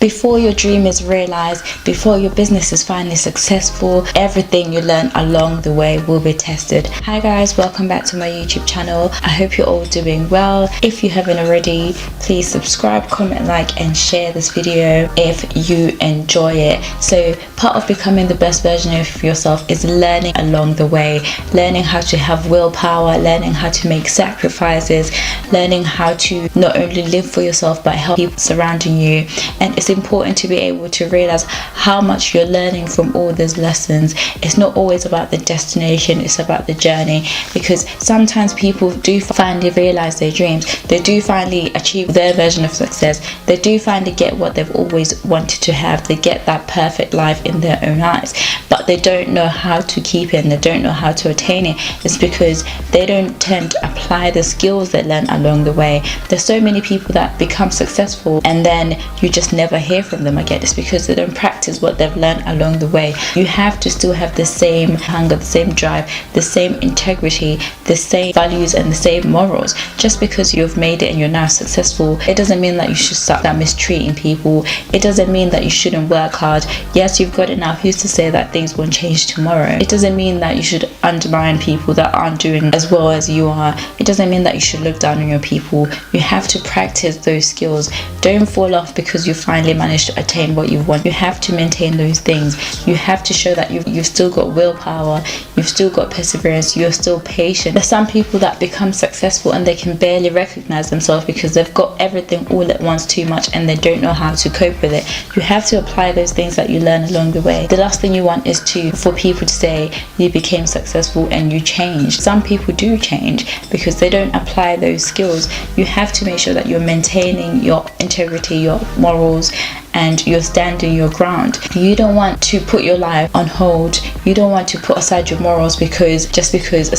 Before your dream is realized, before your business is finally successful, everything you learn along the way will be tested. Hi guys, welcome back to my YouTube channel. I hope you're all doing well. If you haven't already, please subscribe, comment, like and share this video if you enjoy it. So part of becoming the best version of yourself is learning along the way, learning how to have willpower, learning how to make sacrifices, learning how to not only live for yourself but help people surrounding you. And it's important to be able to realize how much you're learning from all these lessons. It's not always about the destination, it's about the journey, because sometimes people do finally realize their dreams, they do finally achieve their version of success, they do finally get what they've always wanted to have, they get that perfect life in their own eyes, but they don't know how to keep it and they don't know how to attain it. It's because they don't tend to apply the skills they learn along the way. There's so many people that become successful and then you just never hear from them again. It's because they don't practice what they've learned along the way. You have to still have the same hunger, the same drive, the same integrity, the same values and the same morals. Just because you've made it and you're now successful, it doesn't mean that you should start mistreating people. It doesn't mean that you shouldn't work hard. Yes, you've got it now. Who's to say that things won't change tomorrow? It doesn't mean that you should undermine people that aren't doing as well as you are. It doesn't mean that you should look down on your people. You have to practice those skills. Don't fall off because you finally managed to attain what you want. You have to maintain those things. You have to show that you've still got willpower, you've still got perseverance, you're still patient. There's some people that become successful and they can barely recognize themselves because they've got everything all at once too much and they don't know how to cope with it. You have to apply those things that you learn along the way. The last thing you want is for people to say you became successful and you changed. Some people do change because they don't apply those skills. You have to make sure that you're maintaining your integrity, your morals, and you're standing your ground. You don't want to put your life on hold. You don't want to put aside your morals because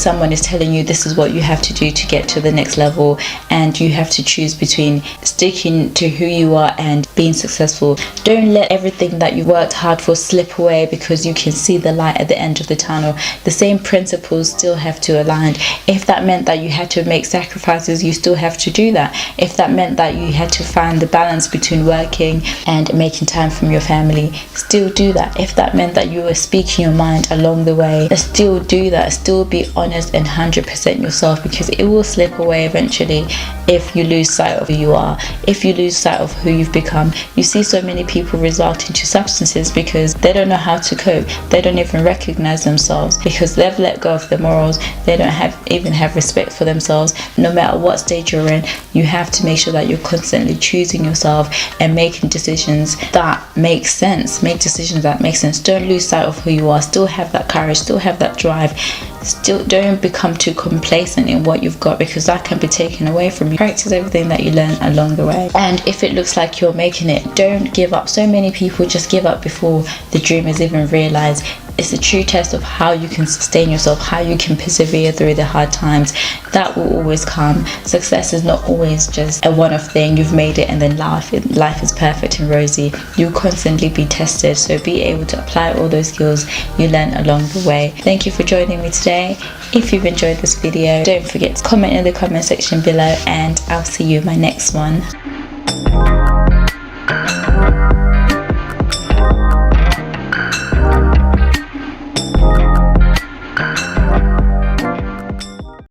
someone is telling you this is what you have to do to get to the next level, and you have to choose between sticking to who you are and being successful. Don't let everything that you worked hard for slip away because you can see the light at the end of the tunnel. The same principles still have to align. If that meant that you had to make sacrifices, you still have to do that. If that meant that you had to find the balance between working and making time from your family, still do that. If that meant that you were speaking your mind along the way, still do that. Still be honest and 100% yourself, because it will slip away eventually if you lose sight of who you are, if you lose sight of who you've become. You see so many people resort into substances because they don't know how to cope. They don't even recognize themselves because they've let go of their morals. They don't even have respect for themselves. No matter what stage you're in, you have to make sure that you're constantly choosing yourself and making decisions that make sense. Make decisions that make sense. Don't lose sight of who you are. Still have that courage, still have that drive. Still don't become too complacent in what you've got, because that can be taken away from you. Practice everything that you learn along the way, and if it looks like you're making it, don't give up. So many people just give up before the dream is even realized. It's a true test of how you can sustain yourself, how you can persevere through the hard times. That will always come. Success is not always just a one-off thing. You've made it and then life is perfect and rosy. You'll constantly be tested, so be able to apply all those skills you learn along the way. Thank you for joining me today. If you've enjoyed this video, don't forget to comment in the comment section below, and I'll see you in my next one.